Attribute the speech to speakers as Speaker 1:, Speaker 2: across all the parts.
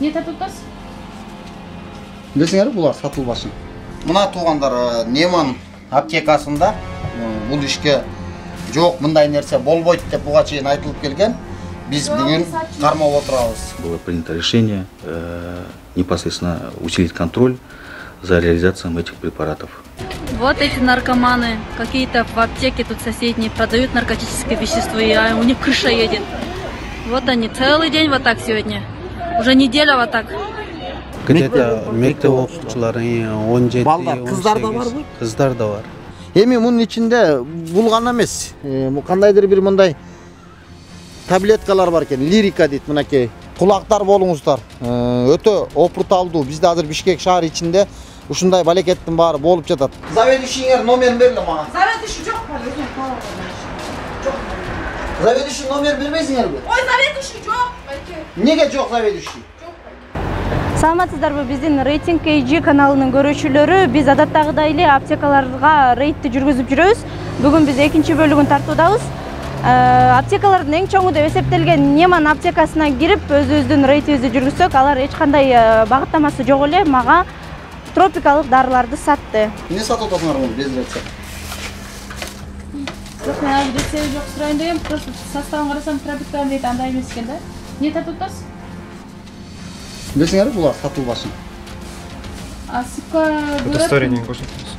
Speaker 1: Не сатып атасыз?
Speaker 2: Білесіңер, бұлар сатылбасын. Мына туғандар Неман аптекасында бұл ішке жоқ, мындай нәрсе болбойт деп буга чейин айтылып келген. Biz bugün кармап отырабыз.
Speaker 3: Было принято решение непосредственно усилить контроль за реализацией этих препаратов.
Speaker 4: Вот эти наркоманы, какие-то в аптеке тут соседние продают наркотическое вещество, и у них крыша едет. Вот они, целый день вот так сегодня. Уже неделя вот так.
Speaker 5: Где-то мектеп оқушылары 17,
Speaker 2: Балдар, қыздар да бар бұл?
Speaker 5: Қыздар да бар.
Speaker 2: Эми мунун ичинде бул гана эмес. Кандайдыр бир мындай таблеткалар бар экен, лирика дейт, мынакей. Кулактар болуңуздар. Өтө опурталдуу. Бизде азыр Бишкек шаар ичинде ушундай балекеттин баары болуп жатат. Заведующийңер номерин бериле мага.
Speaker 1: Заведующий жок бар, өзүң кала. Жок.
Speaker 2: Заведующий номер бербейсиңерби?
Speaker 1: Ой, заведующий жок.
Speaker 2: Неге жок заведующий?
Speaker 6: Саламатсыздарбы, биздин рейтинг KG каналынын көрүүчүлөрү. Биз адаттагыдай эле аптекаларга рейдти жүргүзүп жүрөбүз. Бүгүн биз экинчи бөлүгүн тартуудабыз. Аптекалардын эң чоңу деп эсептелген Неман аптекасына кирип, өзүбүздүн рейтибизди жүргүзсөк, алар эч кандай багыттамасы жок эле мага тропикалык дарыларды сатты.
Speaker 2: Эмне сатып атасыңар муну без рецепт?
Speaker 1: Жок, мен азыр рецепти жок сурайын дегем, просто составын карасам тропикалык дейт, андай эмес экен да. Эмне сатып атасыз?
Speaker 2: Билесиңерби, булар сатылбасын.
Speaker 1: Сыпка
Speaker 7: Удостоверение көрсөтөбүз.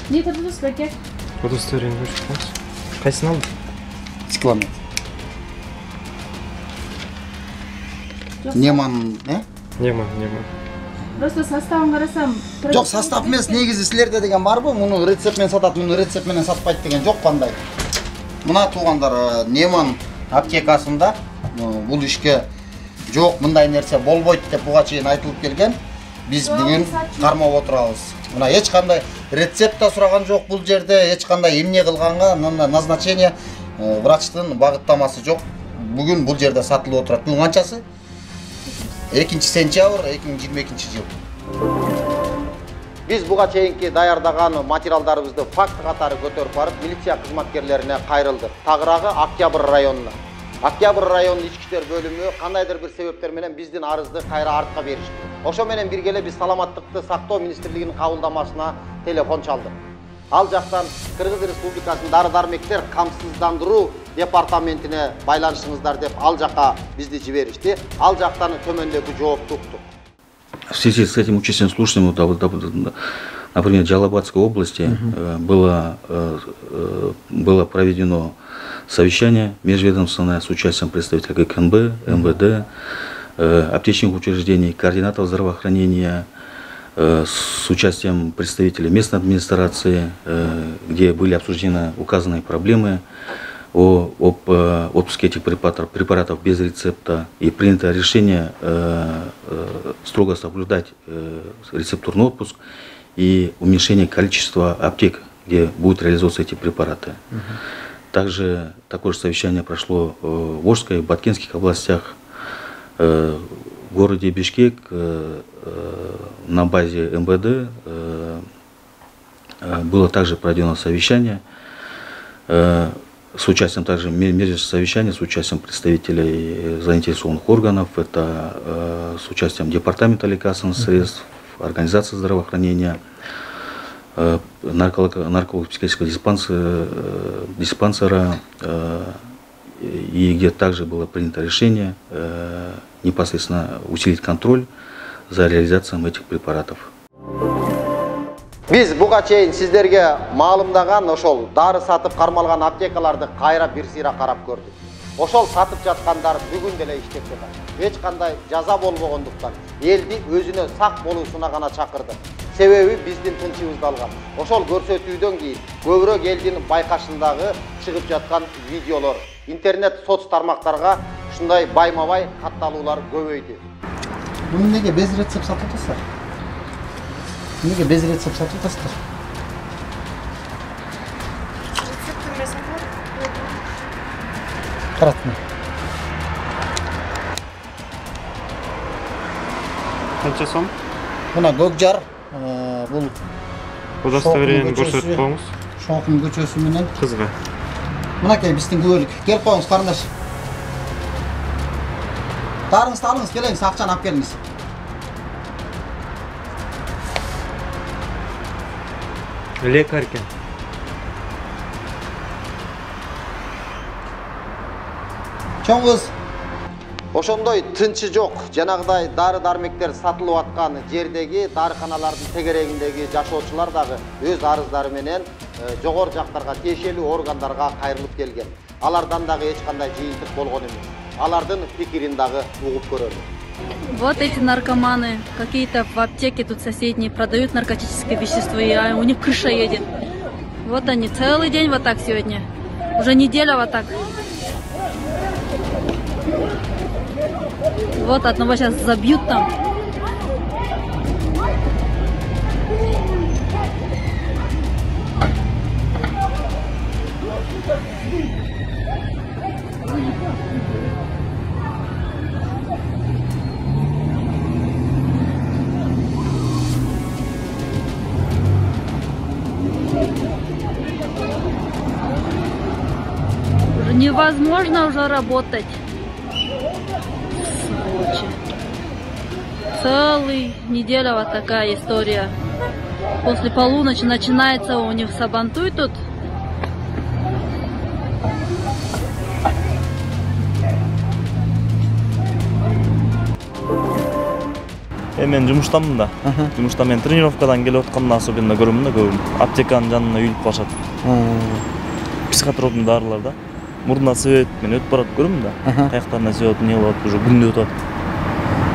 Speaker 1: эмне сатып атасыз, баке?
Speaker 7: Удостоверение көрсөтөбүз. Кайсын алдың?
Speaker 2: Цикламет. Неман,
Speaker 7: Неман.
Speaker 1: Просто составын карасам,
Speaker 2: жок, состав эмес, негизи силерде деген барбы? Муну рецепт менен сатат, муну рецепт менен сатпайт деген жок кандай. Мына туугандар Неман аптекасында бул ишке жок, мындай нерсе болбойт деп буга чейин айтылып келген. Биз бүгүн кармап отурабыз. Мына эч кандай рецепт да сураган жок бул жерде, эч кандай эмне кылганга назначение врачтын багыттамасы жок. Бүгүн бул жерде сатылып отурат. Бүгүн канчасы? 2-сентябрь 2022 жыл. Биз буга чейинки даярдаган материалдарыбызды факт катары көтөрүп барып, милиция кызматкерлерине кайрылдык. Тагыраагы Октябрь районуна. Октябрь районунун ички иштер бөлүмү кандайдыр бир себептер менен биздин арызды кайра артка беришти. Ошо менен бирге эле биз саламаттыкты сактоо министрлигинин кабылдамасына телефон чалдык. Ал жактан Кыргыз Республикасынын дары-дармектер камсыздандыруу департаментине байланышыңыздар деп ал жака бизди жиберишти. Ал жактан төмөндөгү жоопту уктук.
Speaker 3: В связи с этим участием слушателей, например, в Джалабадской области было проведено совещание межведомственное с участием представителей ГКНБ, МВД, аптечных учреждений, координаторов здравоохранения, с участием представителей местной администрации, где были обсуждены указанные проблемы об отпуске этих препаратов без рецепта, и принято решение строго соблюдать рецептурный отпуск и уменьшение количества аптек, где будут реализовываться эти препараты. Также такое же совещание прошло в Волжской и Баткенских областях, в городе Бишкек на базе МВД было также проведено совещание с участием также совещания с участием представителей заинтересованных органов, это с участием департамента лекарственных средств, организации здравоохранения, нарколого-психиатрического диспансера, и где также было принято решение непосредственно усилить контроль за реализацией этих препаратов.
Speaker 2: Биз буга чейин сиздерге маалымдаган ошол дары сатып кармалган аптекаларды кайра бир сыйра карап көрдүк. Ошол сатып жаткандар бүгүн деле иштеп жатат. Эч кандай жаза болбогондуктан элди өзүнө сак болуусуна гана чакырдык. Себеби биздин тынчыбызды алган. Ошол көрсөтүүдөн кийин көбүрөөк элдин байкашындагы чыгып жаткан видеолор интернет соц тармактарга ушундай байма-бай катталуулар көбөйдү. Муну неге без рецепт сатып атасыздар? Неге без рецепт сатып атасыздар?
Speaker 1: Рецепт эмес бар.
Speaker 2: Каратма.
Speaker 7: Канча сом?
Speaker 2: Мына Көкжар, бул
Speaker 7: Удостоверение көрсөтүп коюңуз.
Speaker 2: Шоңкун көчөсү менен
Speaker 7: Кызга.
Speaker 2: Мынакей биздин күбөлүк. Келип коюңуз карындаш. Darыңызды алыңыз, келеңіз, акчаны алып келиңиз.
Speaker 7: Лекарь экен.
Speaker 2: Чоң кыз. Ошондой тынчы жок. Жанагыдай дары-дармектер сатылып аткан жердеги дарыканалардын тегерегиндеги жашоочулар дагы өз арыздары менен жогору жактарга тиешелүү органдарга кайрылып келген. Алардан дагы эч кандай жыйынтык болгон эмес. Алардын пикирин дагы угуп көрөлү.
Speaker 4: Вот эти наркоманы, какие-то в аптеке тут соседние продают наркотические вещества, и у них крыша едет. Вот они, целый день вот так сегодня. Уже неделя вот так. Вот одного сейчас забьют там. Уже невозможно уже работать. Сволочи. Целая неделя вот такая история. После полуночи начинается у них сабантуй тут.
Speaker 8: Мен жумуштамын да. Жумушта мен тренировкадан келип атканда особенно көрөмүн да көбүн. Аптеканын жанына үйүлүп калышат. Психотропный дарылар да. Мурдуна себеп мен өтүп барат көрөмүн да. Каяктарына себеп не болот, уже күндө өтөт.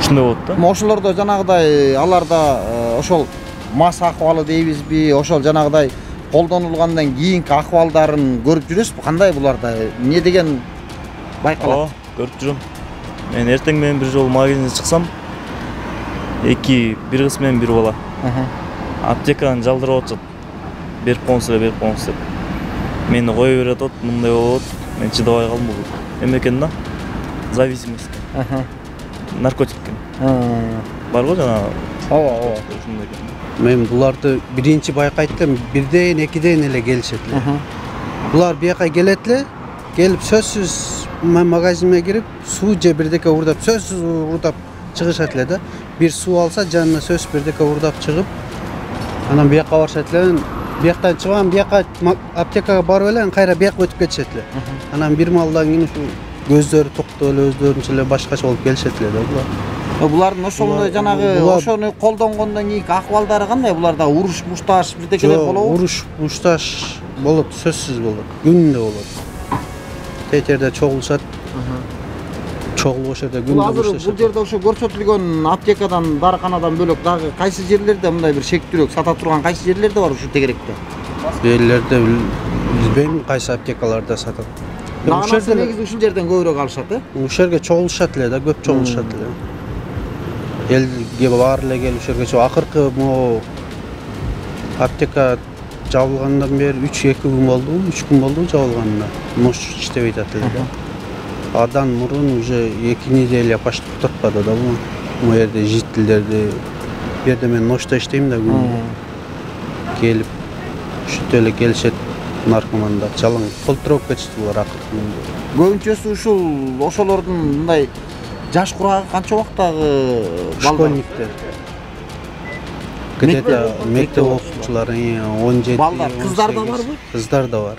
Speaker 8: Ушундай болот да.
Speaker 2: Ошолордо жанагыдай аларда ошол мас акыбалы дейбизби, ошол жанагыдай колдонулгандан кийинки акыбалдарын көрүп жүрөсүзбү? Кандай буларда? Не деген байкалат?
Speaker 8: Көрүп жүрөм. Мен эртең менен бир жолу магазинге чыксам, бир кыз менен бир бала. Аптеканы жалдырып атышат. Берип коңуз деп. Мени кое берет от, мындай болот. Мен чыдабай калдым бул. Эме экен да? Зависимость. Наркотик экен. Бар го жана.
Speaker 5: Ооба.
Speaker 8: Ушундай экен.
Speaker 5: Мен буларды биринчи байкайттым, бирден, экиден эле келишет эле. Булар бияка келет эле, келип сөзсүз магазинге кирип, суу же бирдеке урдап, сөзсүз урдап чыгышат эле да. Бир суу алса, жанына сөз бирдеке урдап чыгып, анан бияка барышат эле. Бияктан чыгам, бияка аптекага барып эле, кайра бияка өтүп кетишет эле. Анан бир маалдан кийин ушу көздөрү токтоп эле, өздөрүнчө эле башкача болуп келишет эле да булар.
Speaker 2: Булардын ошондой жанагы ошону колдонгондон кийинки акыбалдары кандай? Буларда уруш, мушташ бирдекелер болобу?
Speaker 5: Уруш, мушташ болот, сөзсүз болот. Күндө болот. Тет жерде чогулушат. Чогулуп ошол жерде күндө
Speaker 2: Азыр бул жерде ошо көрсөтүлгөн аптекадан, дарыканадан бөлөк дагы кайсы жерлерде мындай бир шектүүрөөк сата турган кайсы жерлерде бар ушу тегеректе?
Speaker 5: Жерлерде билбейм кайсы аптекаларда сатат.
Speaker 2: Нагасы негизи ушул жерден көбүрөөк алышат,
Speaker 5: Ушул жерге чогулушат эле да, көп чогулушат эле. Элге баары эле келип ушул жерге акыркы могу аптека жабылгандан бери 2 күн болду, 3 күн болду жабылганына. Мош иштебей атат эле да. Адан мурун уже 2 неделя почти токтотпады да бул. Бу жерде жителдерди бу жерде мен ночто иштейм да күндө. Келип ушинтип эле келишет наркомандар. Жалаң толтуруп кетишти булар акыркы күндө.
Speaker 2: Көбүнчөсү ушул ошолордун мындай жаш курагы канча убактагы
Speaker 5: школьниктер. Где-то мектеп окуучулары 17.
Speaker 2: Балдар, кыздар да барбы?
Speaker 5: Кыздар да бар.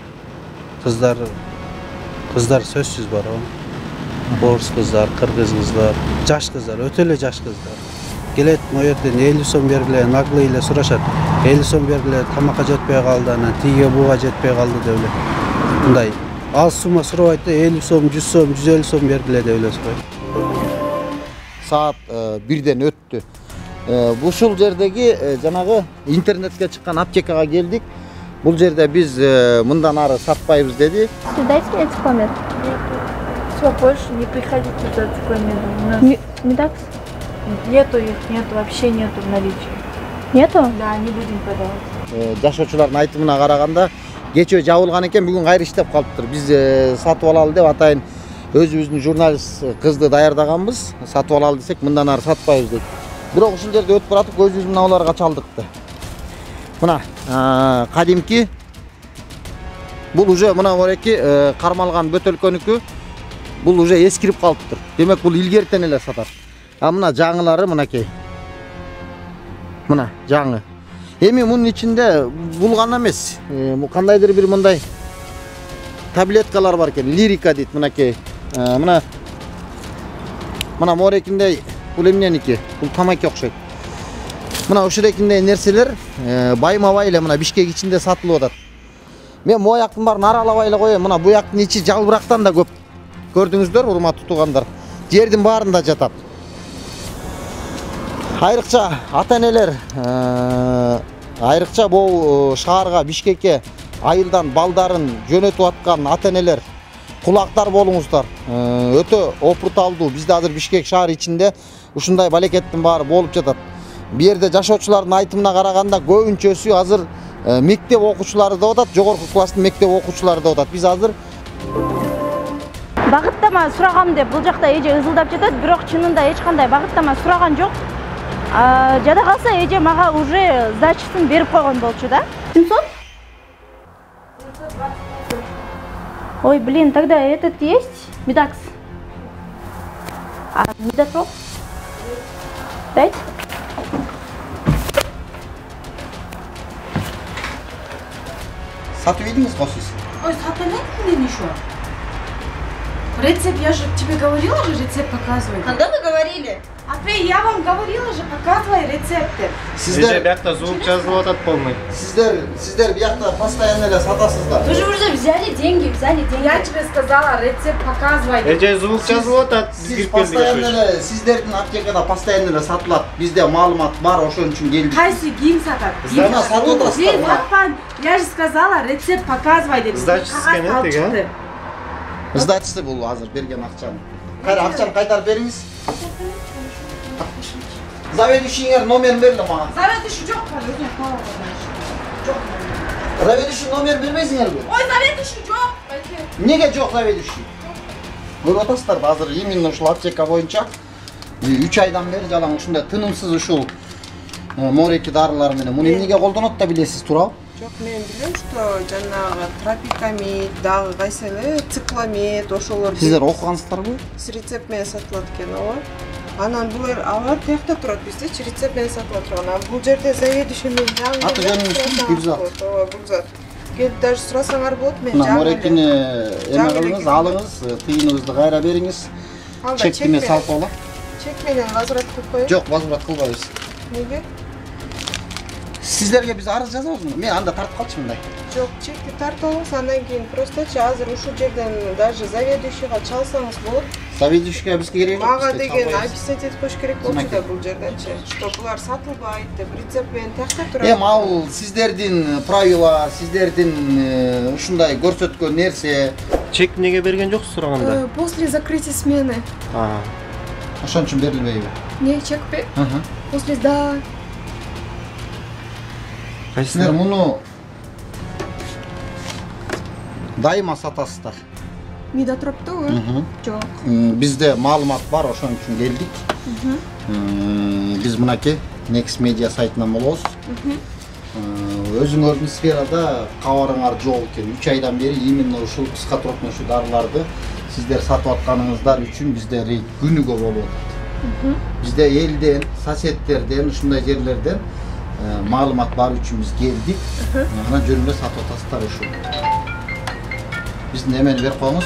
Speaker 5: Кыздар сөзсүз бар. Орус кыздар, кыргыз кыздар, жаш кыздар, өтө эле жаш кыздар. Келет могу жерден 50 сом бергиле, наглый эле сурашат. 50 сом бергиле, тамакка жетпей калды, анан тиге буга жетпей калды деп эле. Мындай аз сумма сурабайт да, 50 сом, 100 сом, 150 сом бергиле деп эле сурайт.
Speaker 2: Саат 1ден өттү. Ушул жердеги жанагы интернетке чыккан аптекага келдик. Бул жерде биз мындан ары сатпайбыз деди.
Speaker 6: Дайте мне цикломет.
Speaker 9: Все, больше не приходите за циклометом. У нас
Speaker 6: Медакс?
Speaker 9: нету их, нету, вообще нету в наличии.
Speaker 6: Нету?
Speaker 9: Да, не будем продавать.
Speaker 2: Жашоочулардын айтымына караганда кечээ жабылган экен, бүгүн кайра иштеп калыптыр. Биз сатып алалы деп атайын өзүбүздүн журналист кызды даярдаганбыз. Сатып алалы десек, мындан ары сатпайбыз дейт. Бирок ушул жерде өтүп баратып көзүбүз мына буларга чалдыкты. Мына кадимки бул уже мына ореки кармалган бөтөлкөнүкү. Бул уже эскирип калыптыр. Демек бул илгертен эле сатат. А мына жаңылары мынакей. Мына жаңы. Эми мунун ичинде бул гана эмес. Кандайдыр бир мындай таблеткалар бар экен. Лирика дейт мынакей. Мына морекиндей бул эмненики? Бул тамаки окшойт. Мына ушурекиндей нерселер байма-бай эле мына Бишкек ичинде сатылып атат. Мен мояктын барын аралабай эле коем. Мына буяктын ичи жалбырактан да көп. Көрдүңүздөр, урматтуу туугандар. Жердин баарында жатат. Айрыкча ата-энелер, айрыкча бул шаарга, Бишкекке айылдан балдарын жөнөтүп аткан ата-энелер кулактар болуңуздар. Өтө опурталдуу. Бизде азыр Бишкек шаар ичинде ушундай балекеттин баары болуп жатат. Бу жерде жашоочулардын айтымына караганда көбүнчөсү азыр мектеп окуучулары да атат, жогорку класстын мектеп окуучулары да атат. Биз азыр
Speaker 6: багыттама сурагам деп бул жакта эже ызылдап жатат, бирок чынында эч кандай багыттама сураган жок. Жада калса эже мага уже сдачасын берип койгон болчу да. 700? Ой, блин, тогда этот есть? Медакс. А Медотроп? Дайте.
Speaker 2: сатып едиңиз го сиз?
Speaker 1: Ой, сатылмайт еще. Рецепт, я же тебе говорила же, рецепт показывай.
Speaker 6: Когда вы говорили?
Speaker 1: Апрель, я вам говорила же, показывай рецепты.
Speaker 7: Эже биякта звук жазылып атат полный.
Speaker 2: Сиздер биякта постоянно эле сатасыздар.
Speaker 6: Вы же уже взяли деньги.
Speaker 1: Я тебе сказала, рецепт показывай.
Speaker 7: Эже звук жазылып атат.
Speaker 2: Сиз постоянно эле сиздердин аптекада постоянно эле сатылат. Бизде маалымат бар, ошон үчүн келдик.
Speaker 1: Кайсы ким сатат?
Speaker 2: Сиздер сатып атасыздар.
Speaker 1: Я же сказала, рецепт показывай деди.
Speaker 7: Сдачасы кенет деги.
Speaker 2: Сдачасы бул азыр берген акчаны. Кайра акчаны кайтарып бериңиз. Заведующийңер номерин берди мага.
Speaker 1: Заведующий жок бар, өзүң кала
Speaker 2: Жок. Заведующий номер бербейсиңерби?
Speaker 1: Ой, заведующий жок.
Speaker 2: Неге жок заведующий? Көрүп атасыздарбы, азыр именно ушул аптека боюнча 3 айдан бери жалаң ушундай тынымсыз ушул мореки дарылар менен. Муну эмнеге колдонот да билесиз, туурабы?
Speaker 10: Жок, мен билем, что жанагы тропикамид, дагы кайсы эле цикламид, ошолор.
Speaker 2: Сиздер окугансыздарбы?
Speaker 10: С рецепт менен сатылат экен, ооба. Анан булар алар тиякта турат, биздечи рецепт менен сатылат турган. Анан бул жерде заведующий менен жаңы.
Speaker 2: Аты жөнүңүз Гүлзат.
Speaker 10: Ооба, Гүлзат. Келип даже сурасаңар болот, мен
Speaker 2: жаңы.
Speaker 10: жаңы.
Speaker 2: Морекини эме кылыңыз, алыңыз, тыйыныңызды кайра бериңиз. Чекти менен салып алам.
Speaker 10: Чек менен возврат кылып коеюн.
Speaker 2: Жок, возврат кылбайбыз.
Speaker 10: Неге?
Speaker 2: Сиздерге биз арыз жазабызбы? Мен анда тартып калчу мындай.
Speaker 10: Жок, чекти тартып алыңыз, андан кийин просточи азыр ушул жерден даже заведующийга чалсаңыз болот.
Speaker 2: Заведующийге бизге керек жок.
Speaker 10: Мага деген описать этип коюш керек болчу да бул жерденчи. Что булар сатылбайт деп рецепт менен тиякта турат.
Speaker 2: Эми ал сиздердин правила, сиздердин ушундай көрсөткөн нерсе.
Speaker 7: Чек неге берген жоксуз сураганда?
Speaker 9: После закрытия смены.
Speaker 2: Ошон үчүн берилбейби?
Speaker 9: Не, чек после да.
Speaker 2: Сиздер муну дайыма сатасыздар.
Speaker 9: Медотропту? Жок.
Speaker 2: Бизде маалымат бар, ошон үчүн келдик. Биз мынакей Next Media сайтынан болобуз. Өзүңөрдүн сферада кабарыңар жок экен. 3 айдан бери именно ушул кыска турмуштуу дарыларды сиздер сатып атканыңыздар үчүн бизде рейд күнүгө болуп атат. Бизде элден, соседтерден, ушундай жерлерден маалымат бар үчүн биз келдик. Анан жөнүндө сатып атасыздар ушул. Биздин эмени берип коюңуз,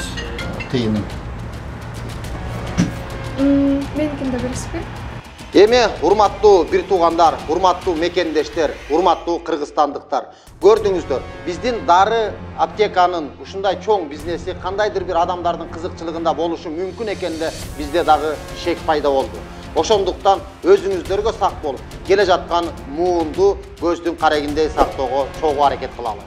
Speaker 2: тыйынын.
Speaker 9: Меникин да бересизби?
Speaker 2: Эми урматтуу бир туугандар, урматтуу мекендештер, урматтуу кыргызстандыктар, көрдүңүздөр, биздин дары аптеканын ушундай чоң бизнеси кандайдыр бир адамдардын кызыкчылыгында болушу мүмкүн экенде бизде дагы шек пайда болду. Ошондуктан өзүңүздөргө сак болуп, келе жаткан муунду көздүн карегиндей сактоого чогуу аракет кылалы.